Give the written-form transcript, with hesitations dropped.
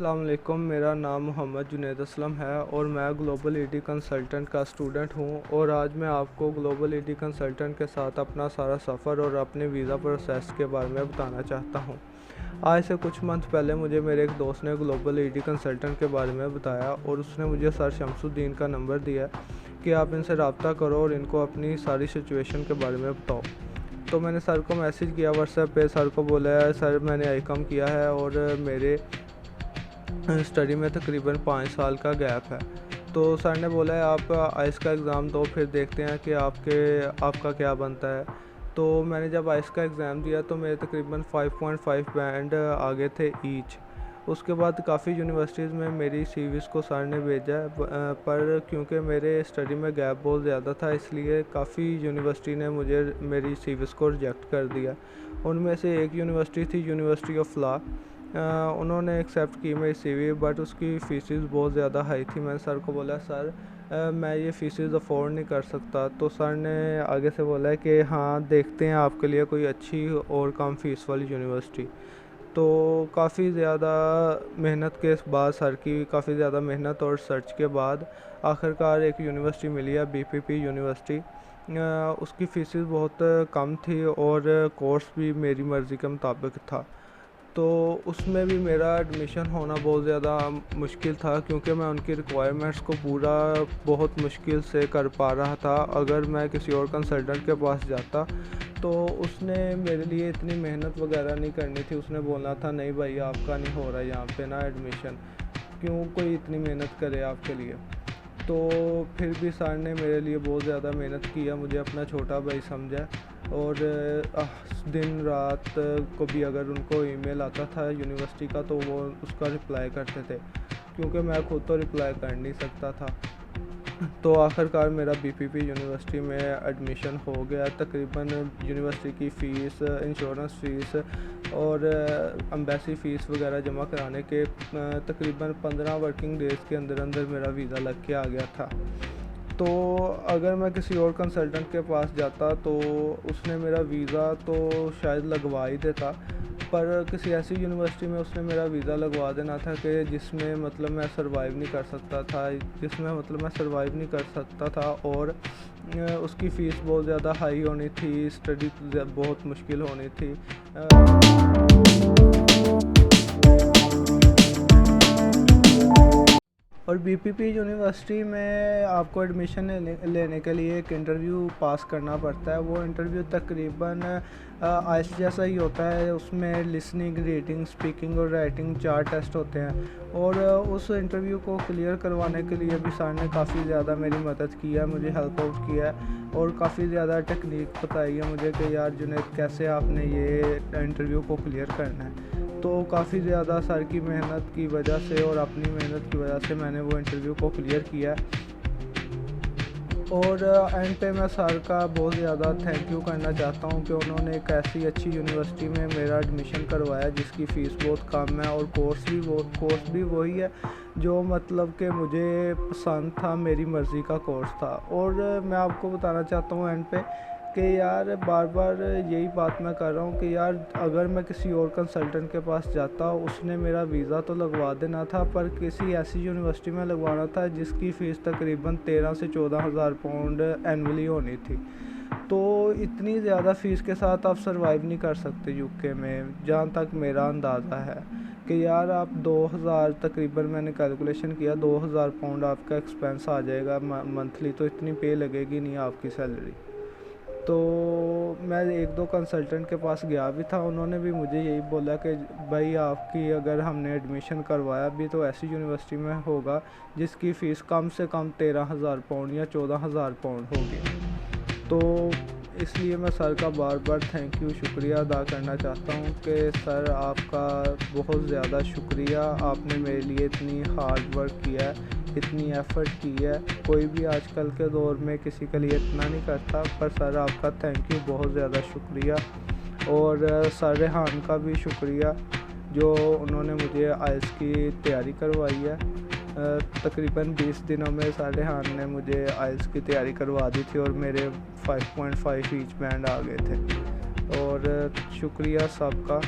अस्सलाम वालेकुम। मेरा नाम मोहम्मद जुनैद असलम है और मैं ग्लोबल ईडी कंसल्टेंट का स्टूडेंट हूं और आज मैं आपको ग्लोबल ईडी कंसल्टेंट के साथ अपना सारा सफ़र और अपने वीज़ा प्रोसेस के बारे में बताना चाहता हूं। आज से कुछ मंथ पहले मुझे मेरे एक दोस्त ने ग्लोबल ईडी कंसल्टेंट के बारे में बताया और उसने मुझे सर शमसुद्दीन का नंबर दिया कि आप इनसे रब्ता करो और इनको अपनी सारी सिचुएशन के बारे में बताओ। तो मैंने सर को मैसेज किया व्हाट्सएप पे। सर को बोला है सर मैंने आईकॉम किया है और मेरे स्टडी में तकरीबन 5 साल का गैप है। तो सर ने बोला है आप आइस का एग्ज़ाम दो, फिर देखते हैं कि आपका क्या बनता है। तो मैंने जब आइस का एग्ज़ाम दिया तो मेरे तकरीबन 5.5 बैंड आगे थे ईच। उसके बाद काफ़ी यूनिवर्सिटीज़ में मेरी सीवीज़ को सर ने भेजा पर क्योंकि मेरे स्टडी में गैप बहुत ज़्यादा था इसलिए काफ़ी यूनिवर्सिटी ने मुझे मेरी सीवीज़ को रिजेक्ट कर दिया। उनमें से एक यूनिवर्सिटी थी यूनिवर्सिटी ऑफ लॉ। उन्होंने एक्सेप्ट की मेरी सीवी बट उसकी फ़ीसिस बहुत ज़्यादा हाई थी। मैंने सर को बोला सर मैं ये फ़ीसिस अफोर्ड नहीं कर सकता। तो सर ने आगे से बोला कि हाँ देखते हैं आपके लिए कोई अच्छी और कम फ़ीस वाली यूनिवर्सिटी। तो काफ़ी ज़्यादा मेहनत के बाद सर की काफ़ी ज़्यादा मेहनत और सर्च के बाद आखिरकार एक यूनिवर्सिटी मिली है बीपीपी यूनिवर्सिटी। उसकी फ़ीसिस बहुत कम थी और कोर्स भी मेरी मर्ज़ी के मुताबिक था। तो उसमें भी मेरा एडमिशन होना बहुत ज़्यादा मुश्किल था क्योंकि मैं उनकी रिक्वायरमेंट्स को पूरा बहुत मुश्किल से कर पा रहा था। अगर मैं किसी और कंसल्टेंट के पास जाता तो उसने मेरे लिए इतनी मेहनत वगैरह नहीं करनी थी। उसने बोलना था नहीं भाई आपका नहीं हो रहा यहाँ पे ना एडमिशन, क्यों कोई इतनी मेहनत करे आपके लिए। तो फिर भी सर ने मेरे लिए बहुत ज़्यादा मेहनत किया, मुझे अपना छोटा भाई समझा और दिन रात को भी अगर उनको ईमेल आता था यूनिवर्सिटी का तो वो उसका रिप्लाई करते थे क्योंकि मैं खुद तो रिप्लाई कर नहीं सकता था। तो आखिरकार मेरा बीपीपी यूनिवर्सिटी में एडमिशन हो गया। तकरीबन यूनिवर्सिटी की फ़ीस, इंश्योरेंस फ़ीस और एम्बेसी फ़ीस वगैरह जमा कराने के तकरीबन 15 वर्किंग डेज़ के अंदर अंदर मेरा वीज़ा लग के आ गया था। तो अगर मैं किसी और कंसल्टेंट के पास जाता तो उसने मेरा वीज़ा तो शायद लगवा ही देता, पर किसी ऐसी यूनिवर्सिटी में उसने मेरा वीज़ा लगवा देना था कि जिसमें मतलब मैं सर्वाइव नहीं कर सकता था और उसकी फ़ीस बहुत ज़्यादा हाई होनी थी, स्टडी बहुत मुश्किल होनी थी। और बीपीपी यूनिवर्सिटी में आपको एडमिशन लेने के लिए एक इंटरव्यू पास करना पड़ता है। वो इंटरव्यू तकरीबन आइस जैसा ही होता है। उसमें लिसनिंग, रीडिंग, स्पीकिंग और राइटिंग 4 टेस्ट होते हैं और उस इंटरव्यू को क्लियर करवाने के लिए भी सर ने काफ़ी ज़्यादा मेरी मदद की है, मुझे हेल्प आउट किया है और काफ़ी ज़्यादा टेक्निक बताई है मुझे कि यार जुनैद कैसे आपने ये इंटरव्यू को क्लियर करना है। तो काफ़ी ज़्यादा सर की मेहनत की वजह से और अपनी मेहनत की वजह से मैंने वो इंटरव्यू को क्लियर किया और एंड पे मैं सर का बहुत ज़्यादा थैंक यू करना चाहता हूँ कि उन्होंने एक ऐसी अच्छी यूनिवर्सिटी में मेरा एडमिशन करवाया जिसकी फ़ीस बहुत कम है और कोर्स भी वही है जो मतलब कि मुझे पसंद था, मेरी मर्ज़ी का कोर्स था। और मैं आपको बताना चाहता हूँ एंड पे कि यार बार बार यही बात मैं कर रहा हूँ कि यार अगर मैं किसी और कंसल्टेंट के पास जाता उसने मेरा वीज़ा तो लगवा देना था पर किसी ऐसी यूनिवर्सिटी में लगवाना था जिसकी फ़ीस तकरीबन 13 से 14 हज़ार पाउंड एनुअली होनी थी। तो इतनी ज़्यादा फ़ीस के साथ आप सर्वाइव नहीं कर सकते यूके में, जहाँ तक मेरा अंदाज़ा है कि यार आप 2000 तकरीबन मैंने कैलकुलेशन किया 2000 पाउंड आपका एक्सपेंस आ जाएगा मंथली। तो इतनी पे लगेगी नहीं आपकी सैलरी। तो मैं 1-2 कंसल्टेंट के पास गया भी था, उन्होंने भी मुझे यही बोला कि भाई आपकी अगर हमने एडमिशन करवाया भी तो ऐसी यूनिवर्सिटी में होगा जिसकी फ़ीस कम से कम 13,000 पाउंड या 14,000 पाउंड होगी। तो इसलिए मैं सर का बार बार थैंक यू शुक्रिया अदा करना चाहता हूँ कि सर आपका बहुत ज़्यादा शुक्रिया, आपने मेरे लिए इतनी हार्ड वर्क किया है, इतनी एफ़र्ट की है। कोई भी आजकल के दौर में किसी के लिए इतना नहीं करता, पर सर आपका थैंक यू, बहुत ज़्यादा शुक्रिया। और सर रेहान का भी शुक्रिया जो उन्होंने मुझे आइल्स की तैयारी करवाई है। तकरीबन 20 दिनों में सर रेहान ने मुझे आइल्स की तैयारी करवा दी थी और मेरे 5.5 ईच बैंड आ गए थे। और शुक्रिया सबका।